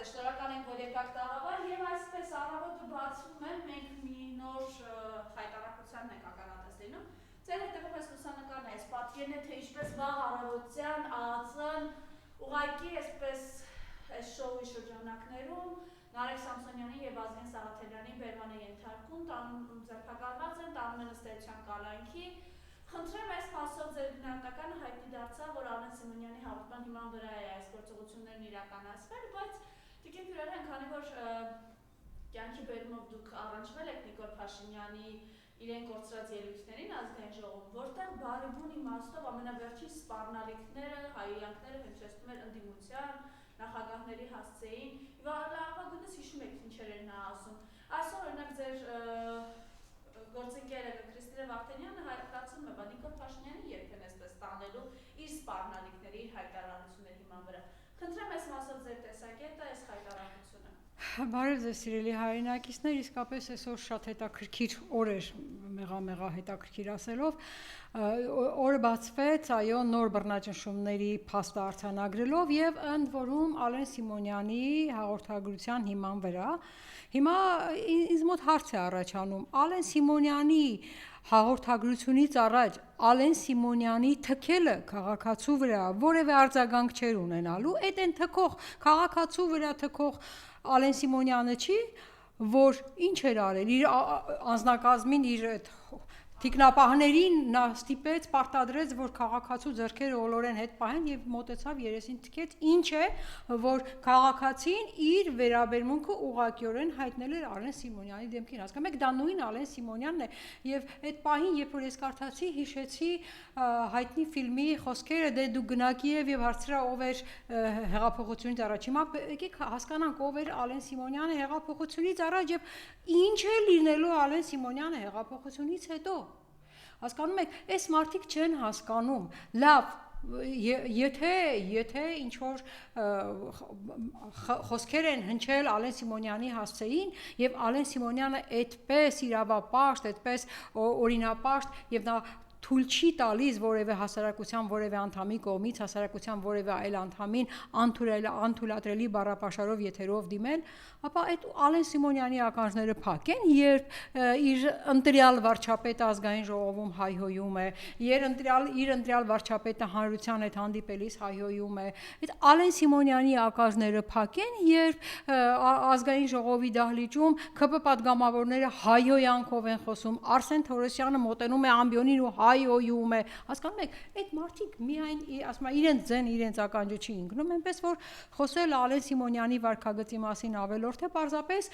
է, շնորհակալ ենք, որ եկաք տաղավար, եւ այսպես առավոտը բացվում է, մենք մի նոր հայտարարության ենք ականատես լինում։ Ձեր հետևում ես լուսանկարն է, այս պատկերն է, թե ինչպես վաղ առավոտյան ԱԱԾ-ն ուղղակի այսպես այս շոուի շրջանակներում Նարեկ Սամսոնյանի եւ Ազգեն Սաղաթելյանի բերման է ենթարկում, ձերբակալված են, տանում են ըստեյության կալանքի։ Խնդրեմ այս փաստով ձեր գնահատականը հայտնի դարձավ, որ Արմեն Սիմոնյանի հաղորդման հիման վրա է այս գործողություններն իրականացվել, բայց Տիկին Փյուրեն, քանի որ կյանքի բերումով դուք առնչվել եք Նիկոլ Փաշինյանի իրեն կորցրած ելույթներին ազգային ժողովում, որտեղ բարիբուն իմաստով ամենավերջին սպառնալիքները, հայհոյանքները հնչեցնում էր ընդդիմության, նախագահների հասցեին, եւ լավագույնս հիշում եք ինչեր էր նա ասում։ Այսօր օրինակ ձեր գործընկերը Քրիստինե Վարդանյանը հայտարարում է, Նիկոլ Փաշինյանի երբ են այսպես տանելու իր սպառնալիքների, իր հայտարարությունների հիման վրա։ Խնդրեմ այս մասով ձեր տեսակետը, այս հայտարարությունը։ Բարև ձեզ սիրելի հայրենակիցներ, իսկապես այսօր շատ հետաքրքիր օր էր, մեղամեղա հետաքրքիր ասելով, օրը բացվեց, այո, նոր բռնաճնշումների փաստը արձանագրելով եւ ընդ որում Ալեն Սիմոնյանի հաղորդագրության հիման վրա։ Հիմա ինձ մոտ հարց է առաջանում, Ալեն Սիմոնյանի հաղորդագրությունից առաջ Ալեն Սիմոնյանի թքելը քաղաքացու վրա որևէ արձագանք չէր ունենալու, այդ են թքող քաղաքացու վրա թքող Ալեն Սիմոնյանը չի, որ ինչ էր արել, իր անձնակազմին, իր թիկնապահներին նա ստիպեց, պարտադրեց, որ քաղաքացու ձեռքերը ոլորեն հետ պահեն եւ մոտեցավ երեսին թքեց, ինչ է, որ քաղաքացին իր վերաբերմունքը ուղղակիորեն հայտնել էր Ալեն Սիմոնյանի դեմքին։ Հասկանում եք, դա նույն Ալեն Սիմոնյանն է եւ այդ պահին, երբ որ ես կարդացի, հիշեցի հայտնի ֆիլմի խոսքերը, դե դու գնակիև եւ հարցրա ով էր հեղափոխությունից առաջ։ Հիմա եկեք հասկանանք ով էր Ալեն Սիմոնյանը հեղափոխությունից առաջ եւ ինչ է լինելու Ալեն Սիմոնյանը հեղափոխությունից հետո։ Հասկանում եք, այս մարդիկ չեն հասկանում, լավ, եթե ինչ-որ խոսքեր են հնչել Ալեն Սիմոնյանի հասցեին եւ Ալեն Սիմոնյանը այդպես իրավապաշտ, այդպես օրինապաշտ եւ նա թույլ չի տալիս որևէ հասարակության որևէ անդամի կողմից հասարակության որևէ այլ անդամին անթույլատրելի բառապաշարով եթերով դիմել, ապա այդ Ալեն Սիմոնյանի ականջները փակ են, երբ իր ընտրյալ վարչապետը ազգային ժողովում հայհոյում է, իր ընտրյալ վարչապետը հանրության հետ հանդիպելիս հայհոյում է, այդ Ալեն Սիմոնյանի ականջները փակ են, երբ ազգային ժողովի դահլիճում ՔՊ պատգամավորները հայհոյանքով են խոսում, Արսեն Թորոսյանը մոտենում է ամբիոնին ու հայհոյում է, հասկանում եք, այդ մարդիկ միայն ասում են իրենց ձեն, իրենց ականջը չի ընկնում, այնպես որ խոսել Ալեն Սիմոնյանի վարքագծի մասին ավելորդ է, պարզապես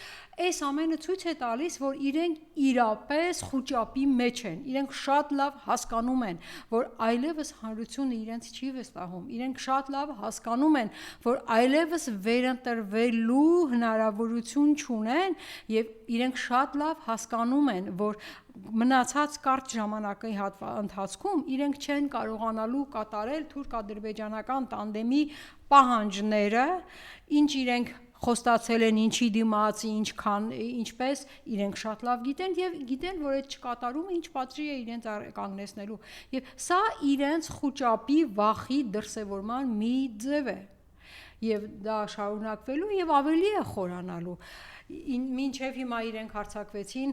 այս ամենը ցույց է տալիս, որ իրենք իրապես խուճապի մեջ են, իրենք շատ լավ հասկանում են, որ այլևս հանրությունը իրենց չի վստահում, իրենք շատ լավ հասկանում են, որ այլևս վերընտրվելու հնարավորություն չունեն եւ իրենք շատ լավ հասկանում են, որ մնացած կարճ ժամանակի ընթացքում իրենք չեն կարողանալու կատարել թուրք-ադրբեջանական տանդեմի պահանջները, ինչ իրենք խոստացել են ինչի դիմաց, ինչպես իրենք շատ լավ գիտեն եւ գիտեն, որ այդ չկատարումը ինչ պատժի է իրենց կանգնեցնելու եւ սա իրենց խուճապի վախի դրսևորման մի ձև է եւ դա շարունակվելու եւ ավելի է խորանալու մինչև հիմա իրենք հարձակվեցին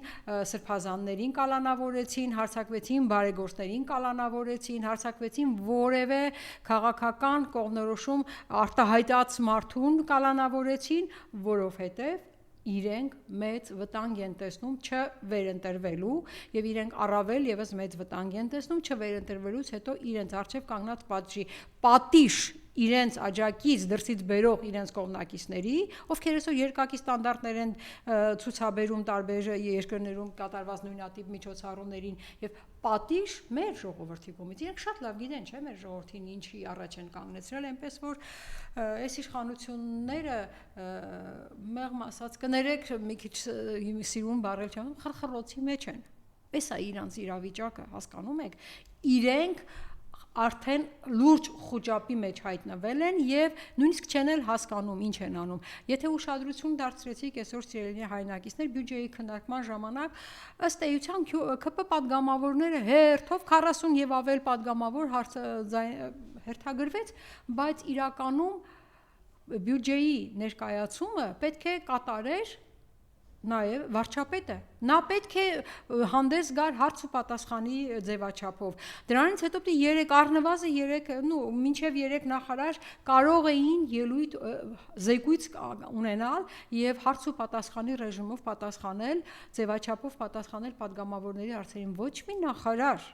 սրբազաններին կալանավորեցին, հարձակվեցին բարեգործներին կալանավորեցին, հարձակվեցին որևէ քաղաքական կողմնորոշում արտահայտած մարդուն կալանավորեցին, որովհետև իրենք մեծ վտանգ են տեսնում չվերընտրվելու եւ իրենք առավել եւս մեծ վտանգ են տեսնում չվերընտրվելուց հետո իրենց արժեվ կանգնած պատիժ իրենց աջակից դրսից բերող իրենց կողմնակիցների, ովքեր այսօր երկակի ստանդարտներ են ցուցաբերում տարբեր երկրներում կատարված նույնատիպ միջոցառումներին եւ պատիժ մեր ժողովրդի կողմից իրենք շատ լավ գիտեն, չէ՞, մեր ժողովրդին ինչի առաջ են կանգնեցրել, այնպես որ այս իշխանությունները մեղմ ասած կներեք մի քիչ սիրուն բառեր չեմ, խրխռոցի մեջ են։ Էս է իրանց իրավիճակը, հասկանում եք, իրենք արդեն լուրջ խոճապի մեջ հայտնվել են եւ նույնիսկ չեն էլ հասկանում ինչ են անում։ Եթե ուշադրություն դարձրեցիք այսօր սիրելի հայրենակիցներ բյուջեի քննարկման ժամանակ, ըստ էության ՔՊ պատգամավորները հերթով 40 եւ ավել պատգամավոր հերթագրվեց, բայց իրականում բյուջեի ներկայացումը պետք է կատարեր նաև վարչապետը, նա պետք է հանդես գար հարց ու պատասխանի ձևաչափով, դրանից հետո առնվազն մինչև 3 նախարար կարող էին ելույթ զեկույց ունենալ և հարց ու պատասխանի ռեժիմով պատասխանել, ձևաչափով պատասխանել պատգամավորների հարցերին, ոչ մի նախարար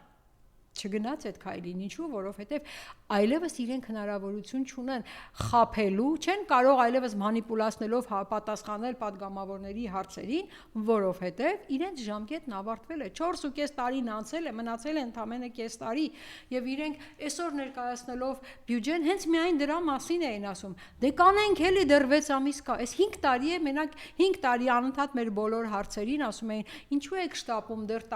չգնաց այդ քայլին, ինչու, որովհետև այլևս իրենք հնարավորություն չունեն խաբելու, չեն կարող այլևս մանիպուլացնելով պատասխանել պատգամավորների հարցերին, որովհետև իրենց ժամկետն ավարտվել է, 4.5 տարին անցել է, մնացել է ընդամենը կես տարի, և իրենք այսօր ներկայացնելով բյուջեն, հենց միայն դրա մասին էին ասում, դե կանենք էլի դեռ 6 ամիս կա, այս 5 տարի է, մենակ 5 տարի անընդհատ մեր բոլոր հարցերին ասում էին, ինչու եք շտապում դեռ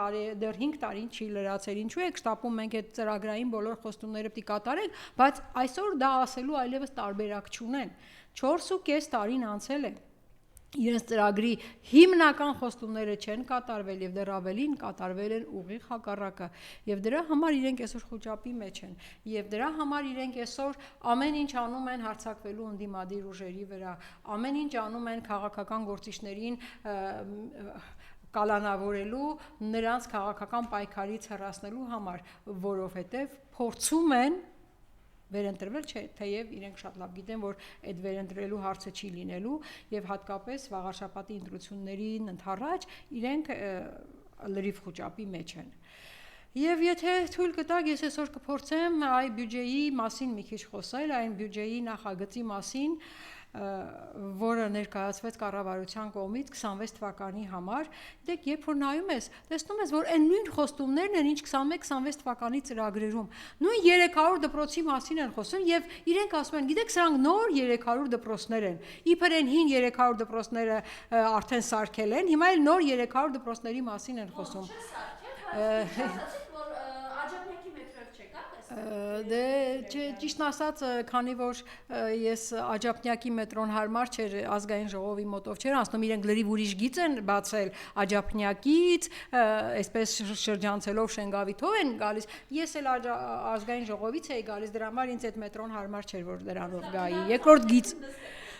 5 տարին չի լրացել, ինչու եք շտապում մենք այդ ծրագրային բոլոր խոստումները պիտի կատարենք, բայց այսօր դա ասելու այլևս տարբերակ չունեն, 4.5 տարին անցել է, իրենց ծրագրի հիմնական խոստումները չեն կատարվել և դեռ ավելին կատարվել են ուղիղ հակառակը և դրա համար իրենք այսօր խուճապի մեջ են և դրա համար իրենք այսօր ամեն ինչ անում են հարձակվելու ընդդիմադիր ուժերի վրա, ամեն ինչ անում են քաղաքական գործիչներին կալանավորելու, նրանց քաղաքական պայքարից հեռացնելու համար, որովհետև փորձում են վերընտրվել, թեև իրենք շատ լավ գիտեն, որ այդ վերընտրելու հարցը չի լինելու և հատկապես վաղարշաբաթի ընտրություններին ընդառաջ իրենք լրիվ խուճապի մեջ են։ Եվ եթե թույլ կտակ, ես այսօր կփորձեմ այ բյուջեի մասին մի քիչ խոսել, այն բյուջեի նախագծի մասին, որը ներկայացվեց կառավարության կողմից 26 թվականի համար, դեք երբ որ նայում ես, տեսնում ես, որ այն նույն խոստումներն են, ինչ 21-26 թվականի ծրագրերում, նույն 300 դպրոցի մասին են խոսում և իրենք ասում են, գիտեք, սրանք նոր 300 դպրոցներ են, իբր այն հին 300 դպրոցները արդեն սարքել են, հիմա էլ նոր 300 դպրոցների մասին են խոսում։ Դե ճիշտն ասած, քանի որ ես Աջափնյակի մետրոն հարմար չէր ազգային ժողովի մոտով չէր անցնում, իրենք լրիվ ուրիշ գիծ են բացել Աջափնյակից, այսպես շրջանցելով Շենգավիթով են գալիս, ես էլ ազգային ժողովից էի գալիս, դրա համար ինձ այդ մետրոն հարմար չէր, որ դրանով գայի, երկրորդ գիծ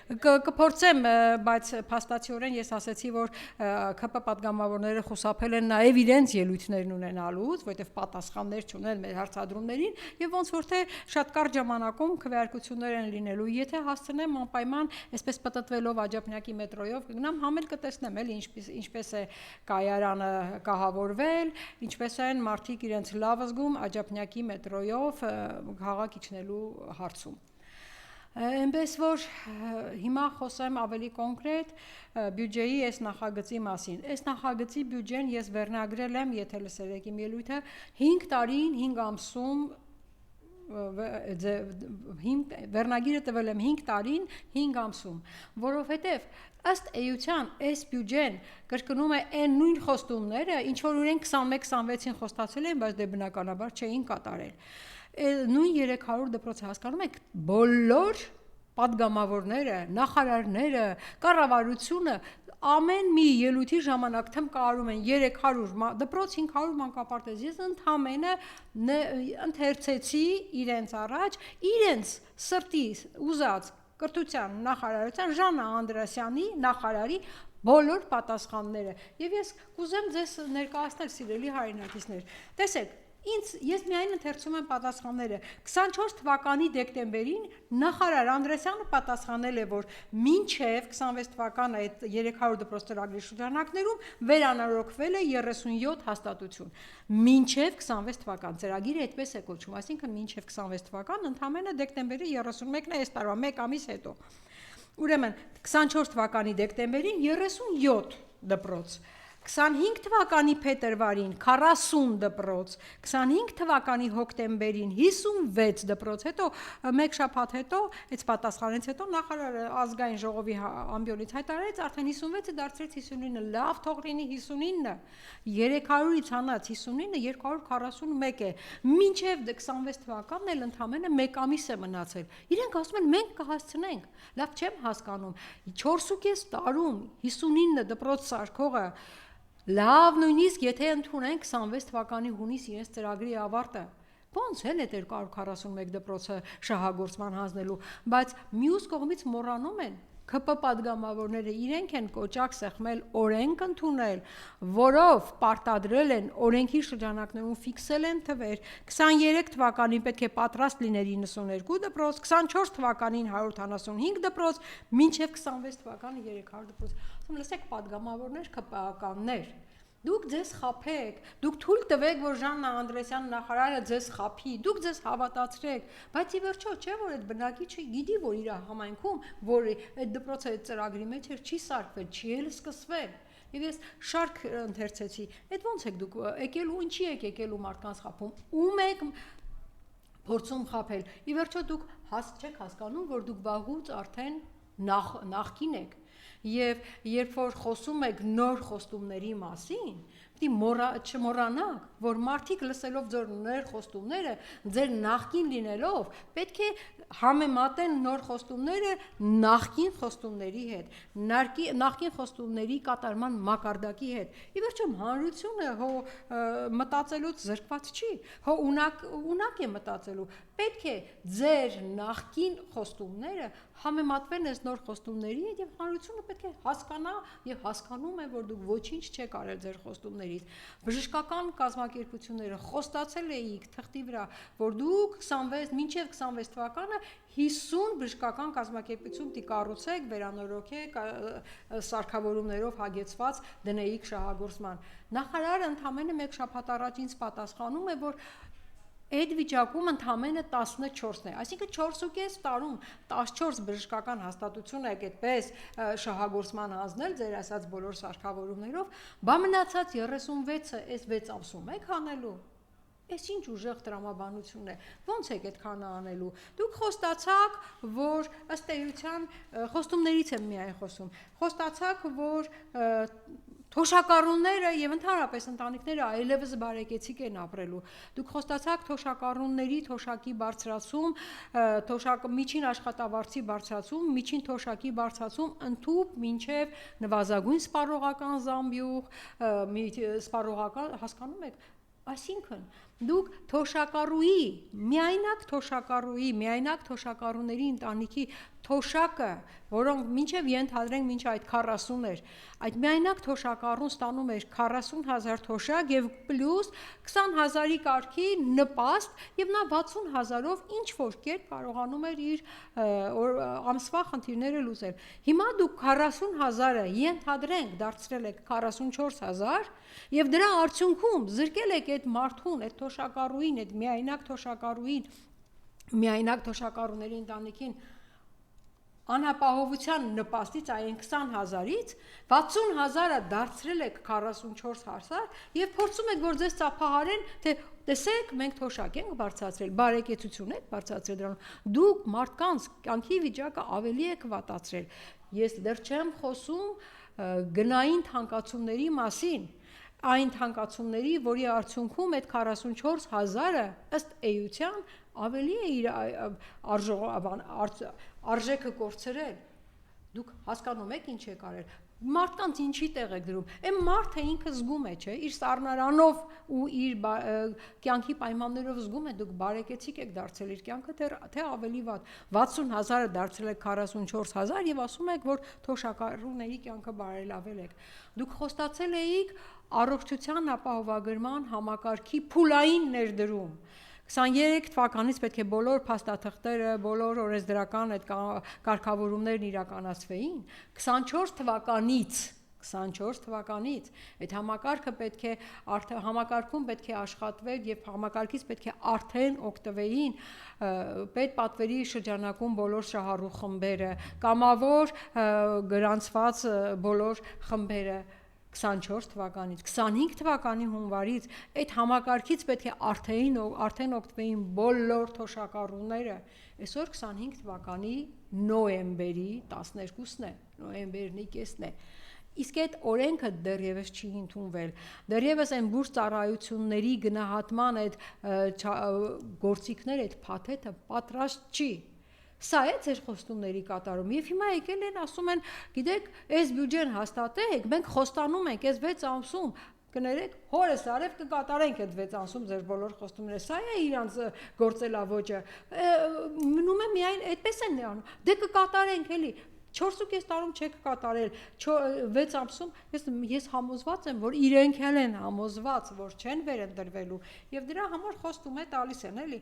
կփորձեմ, բայց փաստացիորեն ես ասացի, որ ՔՊ պատգամավորները խուսափել են նաև իրենց ելույթներն ունենալուց, որովհետև պատասխաններ չունեն մեր հարցադրումներին եւ ոնց որ թե շատ կարճ ժամանակում քվեարկություններ են լինելու, եթե հասցնեմ անպայման այսպես պատտվելով Աջափնյակի մետրոյով գնամ համել կտեսնեմ էլի ինչպես է կայարանը կահավորվել, ինչպես են մարդիկ իրենց լավ զգում Աջափնյակի մետրոյով քաղաք իջնելու հարցում։ Այնպես որ հիմա խոսեմ ավելի կոնկրետ բյուջեի այս նախագծի մասին։ Այս նախագծի բյուջեն ես վերնագրել եմ, եթե լսել եք իմ ելույթը, 5 տարին 5 ամսում վերնագիրը տվել եմ 5 տարին 5 ամսում, որովհետև ըստ էության այս բյուջեն կրկնում է այն նույն խոստումները, ինչ որ իրենք 21-26-ին խոստացել են, բայց դե բնականաբար չէին կատարել։ Նույն 300 դպրոցը հասկանում եք, բոլոր պատգամավորները, նախարարները, կառավարությունը ամեն մի ելույթի ժամանակ թմկարում են 300 դպրոց 500 մանկապարտեզ, ես ընդամենը ընթերցեցի իրենց առաջ, իրենց սրտի ուզած կրթության նախարարության Ժաննա Անդրեասյանի նախարարի բոլոր պատասխանները եւ ես կուզեմ ձեզ ներկայացնել սիրելի հայրենակիցներ, տեսեք, ես միայն ընթերցում եմ պատասխանները, 24 թվականի դեկտեմբերին նախարար Անդրեասյանը պատասխանել է, որ մինչև 26 թվականը այդ 300 դպրոց ծրագրի շրջանակներում վերանորոգվել է 37 հաստատություն, մինչև 26 թվական ծրագիրը այդպես է կոչվում, այսինքն մինչև 26 թվական ընդամենը դեկտեմբերի 31-ն է այս տարվա 1 ամիս հետո, ուրեմն 24 թվականի դեկտեմբերին 37 դպրոց, 25 թվականի փետրվարին 40 դպրոց, 25 թվականի հոկտեմբերին 56 դպրոց, հետո մեկ շաբաթ հետո, այս պատասխանից հետո նախարարը ազգային ժողովի ամբիոնից հայտարարեց, արդեն 56-ը դարձրեց 59, լավ թող լինի 59-ը, 300-ից հանած 59-ը 241 է, մինչև 26 թվականն էլ ընդամենը 1 ամիս է մնացել, իրենք ասում են մենք կհասցնենք, լավ չեմ հասկանում, 4.5 տարում 59 դպրոց սարքողը լավ նույնիսկ եթե ընդունենք 26 թվականի հունիս իրենց ծրագրի ավարտը, ոնց էլ է 241 դպրոցը շահագործման հանձնելու, բայց մյուս կողմից մոռանում են ԿՊ падգամավորները իրենք են կոճակ սեղմել, օրենք ընդունել, որով պարտադրել են օրենքի շրջանակներում ֆիքսել են թվեր, 23 թվականին պետք է պատրաստ լիներ 92 դպրոց, 24 թվականին 175 դպրոց, մինչև 26 թվականը 300 դպրոց։ Ասում լսեք падգամավորներ, ԿՊ-ականներ, դուք ձեզ խափեք, դուք թույլ տվեք, որ Ժաննա Անդրեսյան նախարարը ձեզ խափի, դուք ձեզ հավատացրեք, բայց ի վերջո չէ որ այդ բնակիչը գիտի, որ իր համայնքում, որ այդ դպրոցը այդ ծրագրի մեջ էր, չի սարքվել, չի էլ սկսվել։ Եվ ես շարք ընթերցեցի, այդ ոնց եք դուք եկել ու ինչի եք եկել ու մարդկանց խափում, ում եք փորձում խափել։ Ի վերջո դուք չեք հասկանում, որ դուք վաղուց արդեն նախկին եք։ Եվ երբ որ խոսում եք նոր խոստումների մասին, պետք է չմոռանաք, որ մարդիկ լսելով ձեր նոր խոստումները, ձեր նախկին լինելով, պետք է համեմատեն նոր խոստումները նախկին խոստումների հետ, նախկին խոստումների կատարման մակարդակի հետ։ Ի վերջո հանրությունը հո մտածելուց զրկված չի, հո ունակ է մտածելու։ Պետք է ձեր նախկին խոստումները համեմատվեն այս նոր խոստումների հետ եւ հանրությունը պետք է հասկանա եւ հասկանում է, որ դուք ոչինչ չեք արել ձեր խոստումներից։ Բժշկական կազմակերպությունները խոստացել էիք թղթի վրա, որ դուք 26 մինչև 26 թվականը 50 բժշկական կազմակերպություն պիտի կառուցեք, վերանորոգեք, սարքավորումներով հագեցված դնեիք շահագործման։ Նախարարը ընդամենը մեկ շաբաթ առաջ ինձ պատասխանում է, որ այդ վիճակում ընդամենը 14-ն է, այսինքն 4.5 տարում 14 բժշկական հաստատություն եք այդպես շահագործման հանձնել ձեր ասած բոլոր սարքավորումներով, բա մնացած 36-ը այս 6 ամսում եք անելու։ Այս ինչ ուժեղ տրամաբանություն է, ոնց եք այդքան անելու։ Դուք խոստացաք, որ ըստ էության խոստումներից եմ միայն խոսում, խոստացաք, որ թոշակառուները եւ ընդհանրապես ընտանիքները այլևս բարեկեցիկ են ապրելու։ Դուք խոստացաք թոշակառուների թոշակի բարձրացում, միջին աշխատավարձի բարձրացում, միջին թոշակի բարձրացում ընդհուպ մինչև նվազագույն սպառողական զամբյուղ, սպառողական, հասկանում եք, այսինքն դուք թոշակառուի, միայնակ թոշակառուների ընտանիքի թոշակը, որոնք մինչև ենթադրենք մինչ այդ 40 էր, այդ միայնակ թոշակառուն ստանում էր 40,000 թոշակ եւ պլյուս 20,000-ի կարգի նպաստ եւ նա 60,000-ով ինչ որ կերպ կարողանում էր իր ամսվա խնդիրները լուծել։ Հիմա դուք 40,000-ը ենթադրենք դարձրել եք 44,000 եւ դրա արդյունքում զրկել եք այդ մարդուն, այդ թոշակառուին, այդ միայնակ թոշակառուների ընտանիքին անապահովության նպաստից այն 20,000-ից 60,000-ը դարձրել եք 44,000 եւ փորձում եք որ ձեզ ծափահարեն, թե տեսեք մենք թոշակ ենք բարձրացրել, բարեկեցություն եք բարձրացրել դրանում, դուք մարդկանց կյանքի վիճակը ավելի եք վատացրել։ Ես դեռ չեմ խոսում գնային թանկացումների մասին, այն թանկացումների, որի արդյունքում այդ 44,000-ը ըստ էության ավելի է իր արժեքը կորցրել։ Դուք հասկանում եք ինչ եք արել։ Մարդկանց ինչի տեղ եք դրում։ Այն մարդը ինքը զգում է, չէ՞, իր սառնարանով ու իր կյանքի պայմաններով զգում է, դուք բարեկեցիկ եք դարձել իր կյանքը, թե ավելի վատ։ 60,000-ը դարձրել եք 44,000 եւ ասում եք, որ թոշակառուների կյանքը բարելավել եք։ Դուք խոստացել էիք առողջության ապահովագրման համակարգի փուլային ներդրում։ 23 թվականից պետք է բոլոր փաստաթղթերը, բոլոր օրենսդրական այդ կարգավորումներն իրականացվեին, 24 թվականից այդ համակարգը պետք է համակարգում պետք է աշխատվեր եւ համակարգից պետք է արդեն օգտվեին պետպատվերի շրջանակում բոլոր շահառու խմբերը, կամավոր գրանցված բոլոր խմբերը 24 թվականից, 25 թվականի հունվարից այդ համակարգից պետք է արդեն օգտվեին բոլոր թոշակառուները, այսօր 25 թվականի նոյեմբերի 12-ն է, նոյեմբերն կեսն է, իսկ այդ օրենքը դեռևս չի ընդունվել, դեռևս այն բուժ ծառայությունների գնահատման այդ գործիքները, այդ փաթեթը պատրաստ չի, սա է ձեր խոստումների կատարում եւ հիմա եկել են ասում են գիտեք այս բյուջեն հաստատեք մենք խոստանում ենք այս 6 ամսում կներեք, հորս արև կկատարենք այդ 6 ամսում ձեր բոլոր խոստումները։ Սա է իրանց գործելավոճը։ Մնում է միայն այդպես են անում։ Դե կկատարենք էլի։ 4.5 տարում չեք կատարել, 6 ամսում ես համոզված եմ, որ իրենք էլ են համոզված, որ չեն վերընտրվելու եւ դրա համար խոստում է տալիս են, էլի։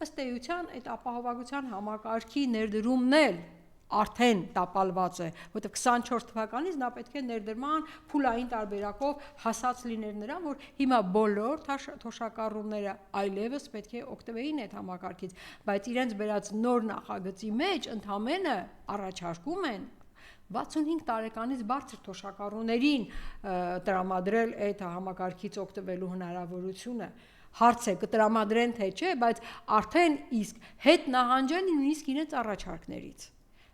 Ըստ էության այդ ապահովագրության համակարգի ներդրումն էլ արդեն տապալված է, որտեղ 24 թվականից նա պետք է ներդրման փուլային տարբերակով հասած լիներ նրան, որ հիմա բոլոր թոշակառուները այլևս պետք է օգտվեին այդ համակարգից, բայց իրենց բերած նոր նախագծի մեջ ընդամենը առաջարկում են 65 տարեկանից բարձր թոշակառուներին տրամադրել այդ համակարգից օգտվելու հնարավորությունը։ Հարց է կտրամադրեն թե չէ, բայց արդեն իսկ հետ նահանջեն նույնիսկ իրենց առաջարկներից։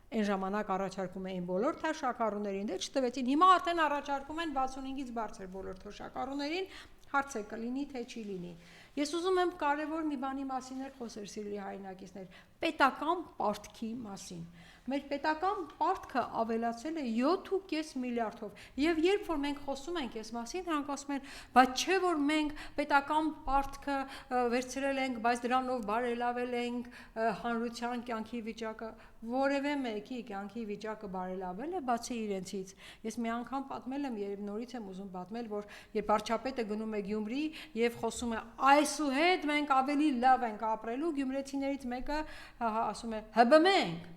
Այն ժամանակ առաջարկում էին բոլոր թոշակառուներին, դե չտվեցին, հիմա արդեն առաջարկում են 65-ից բարձր բոլոր թոշակառուներին, հարց է կլինի թե չի լինի։ Ես ուզում եմ կարևոր մի բանի մասին էլ խոսել, սիրելի հայրենակիցներ, պետական պարտքի մասին։ Մեր պետական պարտքը ավելացել է 7.5 միլիարդով եւ երբ որ մենք խոսում ենք այս մասին, նրանք ասում են, բայց չէ որ մենք պետական պարտքը վերցրել ենք, բայց դրանով բարելավել ենք հանրության կյանքի վիճակը, որևէ մեկի կյանքի վիճակը բարելավել է բացի իրենցից։ Ես մի անգամ պատմել եմ եւ նորից եմ ուզում պատմել, որ երբ վարչապետը գնում է Գյումրի եւ խոսում է այսուհետ մենք ավելի լավ ենք ապրելու, գյումրեցիներից մեկը ասում է հբմենք։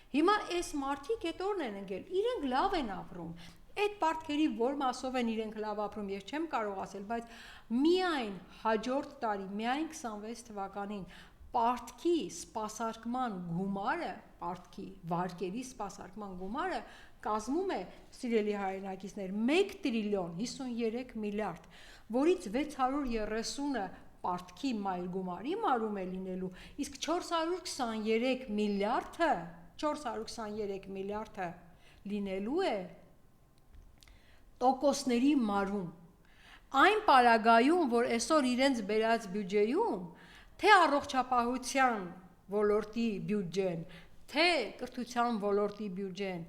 Հիմա այս մարդիկ այդ օրն են ընկել, իրենք լավ են ապրում, այդ պարտքերի որ մասով են իրենք լավ ապրում, ես չեմ կարող ասել, բայց միայն հաջորդ տարի, միայն 26 թվականին պարտքի սպասարկման գումարը, պարտքի վարկերի սպասարկման գումարը կազմում է, սիրելի հայրենակիցներ, 1 տրիլիոն 53 միլիարդ, որից 630-ը պարտքի մայր գումարի մարում է լինելու, իսկ 423 միլիարդը լինելու է տոկոսների մարում։ Այն պարագայում, որ այսօր իրենց բերած բյուջեում, թե առողջապահության ոլորտի բյուջեն, թե կրթության ոլորտի բյուջեն,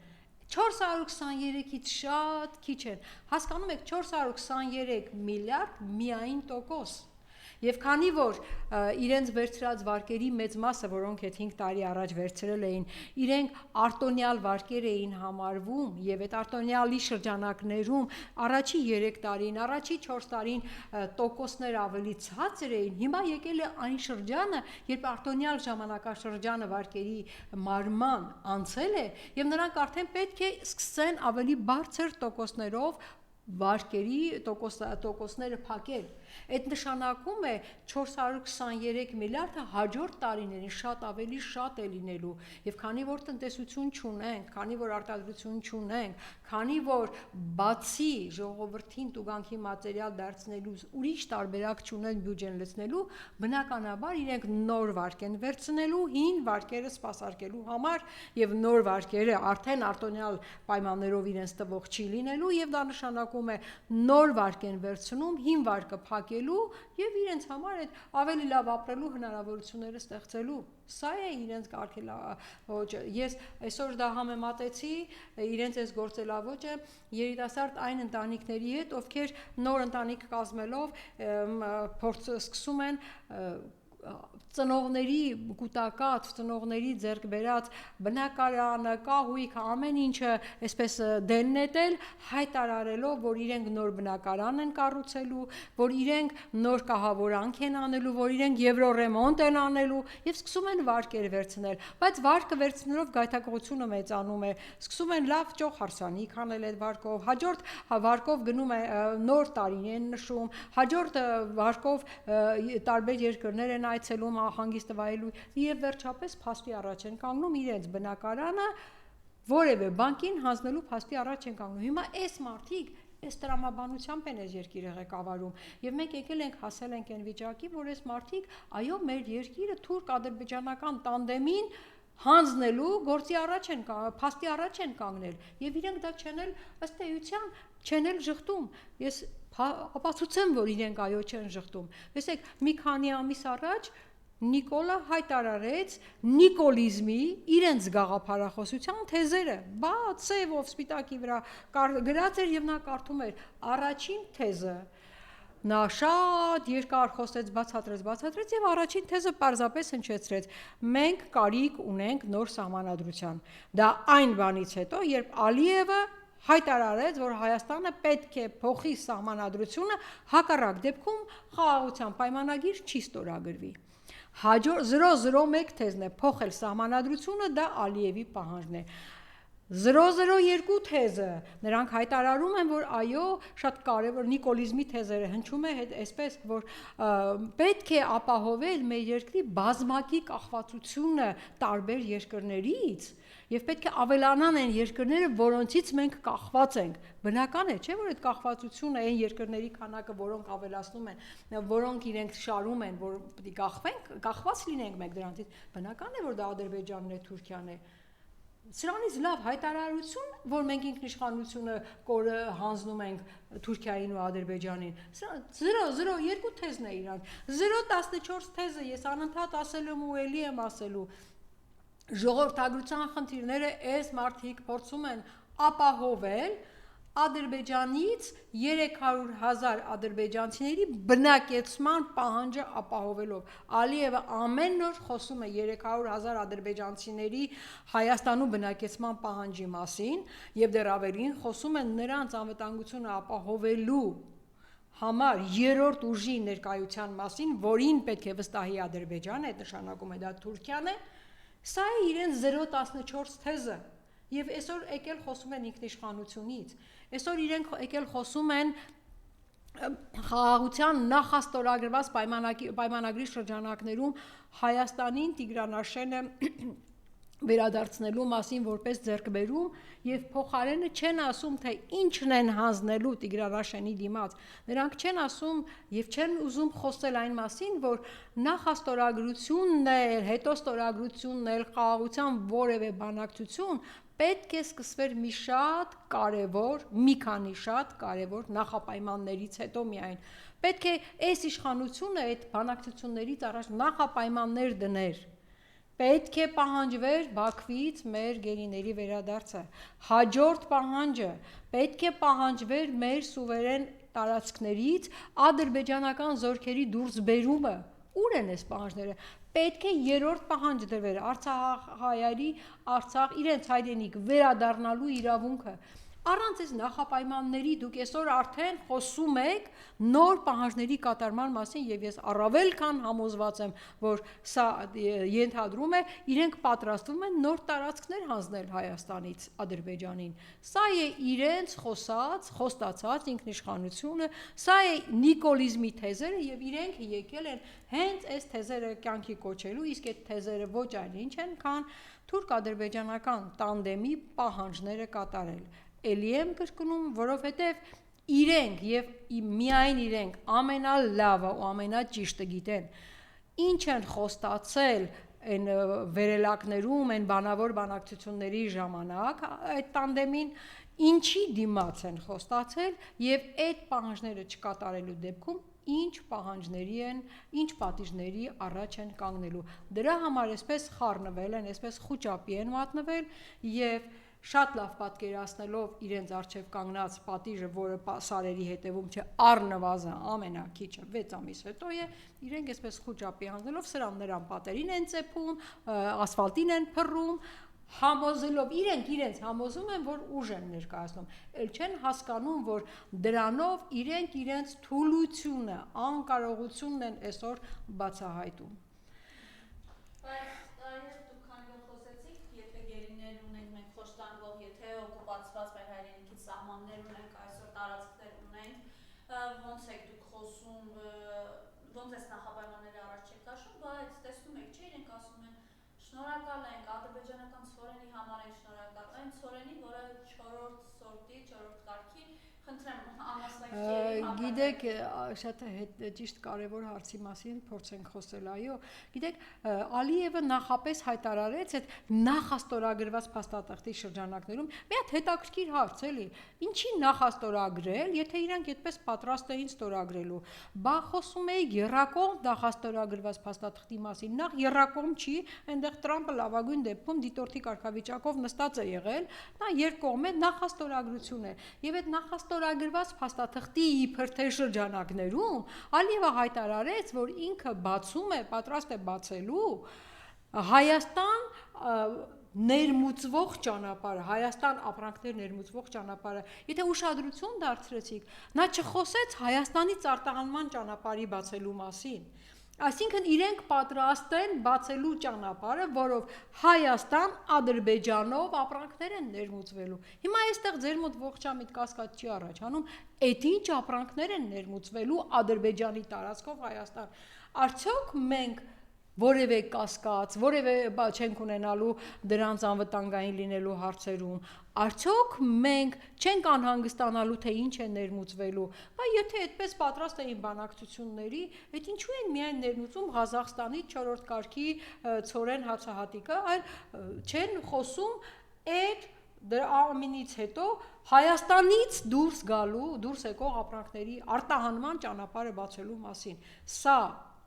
423-ից շատ քիչ են, հասկանում եք 423 միլիարդ միայն տոկոս։ Եվ քանի որ իրենց վերցրած վարկերի մեծ մասը, որոնք այդ 5 տարի առաջ վերցրել էին, իրենք արտոնյալ վարկեր էին համարվում եւ այդ արտոնյալի շրջանակներում առաջի 3 տարին, առաջի 4 տարին տոկոսներ ավելի ցածր էին, հիմա եկել է այն շրջանը, երբ արտոնյալ ժամանակաշրջանը վարկերի մարման անցել է եւ նրանք արդեն պետք է սկսեն ավելի բարձր տոկոսներով վարկերի տոկոսները փակել։ Այդ նշանակում է 423 միլիարդը հաջորդ տարիներին շատ ավելի շատ է լինելու եւ քանի որ տնտեսություն չունենք, քանի որ արտադրություն չունենք, քանի որ բացի ժողովրդին տուգանքի մատերիալ դարձնելուց ուրիշ տարբերակ չունեն բյուջեն լցնելու, բնականաբար իրենք նոր վարկ են վերցնելու, հին վարկերը սպասարկելու համար եւ նոր վարկերը արդեն արտոնյալ պայմաններով իրենց տվող չի լինելու եւ դա նշանակում է նոր վարկ են վերցնում, հին վարկը փակելու եւ իրենց համար այդ ավելի լավ ապրելու հնարավորությունները ստեղծելու։ Սա է իրենց կարգելավոճը։ Ես այսօր դա համեմատեցի իրենց այս գործելավոճը երիտասարդ այն ընտանիքների հետ, ովքեր նոր ընտանիք կազմելով փորձ սկսում են ծնողների կուտակած, ծնողների ձեռք բերած բնակարանը, կահույքը, ամեն ինչը այսպես դեն նետել, հայտարարելով, որ իրենք նոր բնակարան են կառուցելու, որ իրենք նոր կահավորանք են անելու, որ իրենք եվրոռեմոնտ են անելու եւ սկսում են վարկեր վերցնել, բայց վարկը վերցնելով գայթակղությունը մեծանում է, սկսում են լավ ճոխ հարսանիք անել այդ վարկով, հաջորդ վարկով գնում է նոր տարին են նշում, հաջորդ վարկով տարբեր երկրներ են այցելում հանգիստը վայելու եւ վերջապես փաստի առաջ են կանգնում իրենց բնակարանը որևէ բանկին հանձնելու փաստի առաջ են կանգնում։ Հիմա այս մարդիկ այս տրամաբանությամբ են այս երկիրը ղեկավարում եւ մենք եկել ենք հասել ենք այն վիճակի, որ այս մարդիկ այո մեր երկիրը թուրք-ադրբեջանական տանդեմին հանձնելու գործի առաջ են փաստի առաջ են կանգնել եւ իրենք դա չեն էլ ըստ էության չեն էլ շղթում։ Ես ապացուցեմ, որ իրենք այո չեն շղթում։ Տեսեք, մի քանի ամիս առաջ Նիկոլը հայտարարեց նիկոլիզմի իրենց գաղափարախոսության թեզերը, բաց սևով սպիտակի վրա գրած էր եւ նա կարդում էր առաջին թեզը նա շատ երկար խոսեց, բացատրեց եւ առաջին թեզը պարզապես հնչեցրեց. մենք կարիք ունենք նոր սահմանադրության։ Դա այն բանից հետո, երբ Ալիևը հայտարարեց, որ Հայաստանը պետք է փոխի սահմանադրությունը, հակառակ դեպքում խաղաղության պայմանագիր չի ստորագրվի։ 001 թեզն է փոխել սահմանադրությունը, դա Ալիևի պահանջն է։ 002 թեզը նրանք հայտարարում են, որ այո, շատ կարևոր նիկոլիզմի թեզերը հնչում է այսպես, որ պետք է ապահովել մեր երկրի բազմակի կախվածությունը տարբեր երկրներից եւ պետք է ավելանան այն երկրները, որոնցից մենք կախված ենք։ Բնական է, չէ՞ որ այդ կախվածությունը այն երկրների քանակը, որոնք ավելացնում են, որոնք իրենք շարում են, որ պետք է կախվենք, կախված լինենք մենք դրանցից։ Բնական է, որ դա Ադրբեջանն է, Թուրքիան է։ Սրանից լավ հայտարարություն, որ մենք ինքնիշխանությունը կորը հանձնում ենք Թուրքիային ու Ադրբեջանին։ 002 թեզն է իրանց։ 014 թեզը ես անընդհատ ասել եմ ու էլի եմ ասելու։ Ժողովրդագրության խնդիրները այս մարդիկ փորձում են ապահովել Ադրբեջանից 300,000 ադրբեջանցիների բնակեցման պահանջը ապահովելով։ Ալիևը ամեն օր խոսում է 300,000 ադրբեջանցիների Հայաստանում բնակեցման պահանջի մասին եւ դեռ ավելին խոսում են նրանց անվտանգությունը ապահովելու համար երրորդ ուժի ներկայության մասին, որին պետք է վստահի Ադրբեջանը, այդ նշանակում է դա Թուրքիան է։ Սա է իրենց 014 թեզը եւ այսօր եկել խոսում են ինքնիշխանությունից, այսօր իրենք եկել խոսում են խաղաղության նախաստորագրված պայմանագրի շրջանակներում Հայաստանին Տիգրանաշենը վերադարձնելու մասին որպես ձեռքբերում եւ փոխարենը չեն ասում, թե ինչն են հանձնելու Տիգրանաշենի դիմաց։ Նրանք չեն ասում եւ չեն ուզում խոսել այն մասին, որ նախաստորագրությունն է, հետո ստորագրությունն է, խաղաղության որևէ բանակցություն պետք է սկսվեր մի քանի շատ կարևոր նախապայմաններից հետո միայն։ Պետք է այս իշխանությունը այդ բանակցություններից առաջ նախապայմաններ դներ։ Պետք է պահանջվեր Բաքվից մեր գերիների վերադարձը։ Հաջորդ պահանջը պետք է պահանջվեր մեր սուվերեն տարածքներից ադրբեջանական զորքերի դուրսբերումը։ Ուր են այս պահանջները։ Պետք է երրորդ պահանջ դրվեր արցախահայերի Արցախ իրենց հայրենիք վերադառնալու իրավունքը։ Առանց այս նախապայմանների դուք այսօր արդեն խոսում եք նոր պահանջների կատարման մասին եւ ես առավել քան համոզված եմ, որ սա ենթադրում է իրենք պատրաստվում են նոր տարածքներ հանձնել Հայաստանից Ադրբեջանին։ Սա է իրենց խոստացած ինքնիշխանությունը, սա է նիկոլիզմի թեզերը եւ իրենք եկել են հենց այս թեզերը կյանքի կոչելու, իսկ այդ թեզերը ոչ այլ ինչ են, քան թուրք-ադրբեջանական տանդեմի պահանջները կատարել։ Էլի եմ կրկնում, որովհետև իրենք եւ միայն իրենք ամենալավը ու ամենաճիշտը գիտեն, ինչ են խոստացել այն վերելակներում, այն բանավոր բանակցությունների ժամանակ այդ տանդեմին, ինչի դիմաց են խոստացել եւ այդ պահանջները չկատարելու դեպքում ինչ պահանջների են, ինչ պատիժների առաջ են կանգնելու։ Դրա համար այսպես խառնվել են, այսպես խուճապի են մատնվել եւ շատ լավ պատկերացնելով իրենց արժև կանգնած պատիժը, որը սարերի հետևում չէ, առնվազն ամենակիչը 6 ամիս հետո է, իրենք այսպես խուճապի հանձնելով սրան նրան պատերին են ծեփում, ասֆալտին են փռում, համոզելով իրենց համոզում են, որ ուժ են ներկայացնում, ել չեն հասկանում, որ դրանով իրենց թուլությունը, անկարողությունն են այսօր բացահայտում։ Ոնց եք դուք խոսում, ոնց այս նախապայմանները առաջ եք քաշում, բայց տեսնում եք, չէ, իրենք ասում են շնորհակալ ենք ադրբեջանական ցորենի համար են շնորհակալ, այն ցորենի, որը 4-րդ սորտի, 4-րդ կարգի, խնդրեմ ամասնակի։ Գիտեք, շատ ճիշտ կարևոր հարցի մասին փորձենք խոսել, այո։ Գիտեք, Ալիևը նախապես հայտարարեց այդ նախաստորագրված փաստաթղթի շրջանակներում մի հատ հետաքրքիր հարց էլի։ Ինչի նախաստորագրել, եթե իրանք այդպես պատրաստ էին ստորագրելու։ Բա խոսում էի երրակողմ նախաստորագրված փաստաթղթի մասին։ Նախ երրակողմ չի, այնտեղ Տրամպը լավագույն դեպքում դիտորդի կարգավիճակով նստած է եղել, նա երկկողմ է նախաստորագրություն է։ Եվ այդ ստորագրված փաստաթղթի իբր թե շրջանակներում Ալիևը հայտարարեց, որ ինքը բացում է, պատրաստ է բացելու Հայաստան ներմուծվող ճանապարհը, Հայաստան ապրանքներ ներմուծվող ճանապարհը, եթե ուշադրություն դարձրեցիք, նա չխոսեց Հայաստանից արտահանման ճանապարհի բացելու մասին, այսինքն իրենք պատրաստ են բացելու ճանապարհը, որով Հայաստան Ադրբեջանով ապրանքներ են ներմուծվելու։ Հիմա այստեղ ձեր մոտ ողջամիտ կասկած չի առաջանում, այդ ինչ ապրանքներ են ներմուծվելու Ադրբեջանի տարածքով Հայաստան։ Արդյոք մենք որևէ կասկած, որևէ չենք ունենալու դրանց անվտանգային լինելու հարցերում, արդյոք մենք չենք անհանգստանալու, թե ինչ է ներմուծվելու, բայց եթե այդպես պատրաստ էին բանակցությունների, այդ ինչու են միայն ներմուծում Ղազախստանի 4-րդ կարգի ցորեն հացահատիկը, այլ չեն խոսում այդ դրա ամենից հետո Հայաստանից դուրս եկող ապրանքների արտահանման ճանապարհը բացելու մասին։ Սա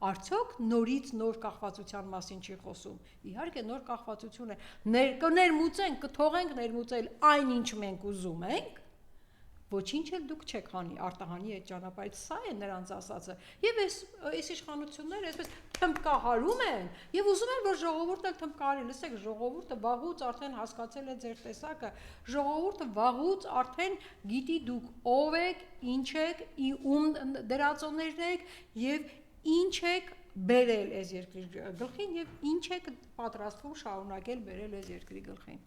արդյոք նորից նոր կախվածության մասին չի խոսում։ Իհարկե նոր կախվածություն է։ Կներմուծենք, կթողենք ներմուծել այն ինչ մենք ուզում ենք, ոչինչ էլ դուք չեք հանի, արտահանի այդ ճանապարհից, սա է նրանց ասածը։ Եվ այս իշխանությունները այսպես թմբկահարում են եւ ուզում են, որ ժողովուրդը էլ թմբկահարի։ Լսեք, ժողովուրդը վաղուց արդեն հասկացել է ձեր տեսակը, ժողովուրդը վաղուց արդեն գիտի դուք ով եք, ինչ եք, ում դրածոներն եք եւ ինչ եք բերել այս երկրի գլխին եւ ինչ եք պատրաստվում շարունակել բերել այս երկրի գլխին։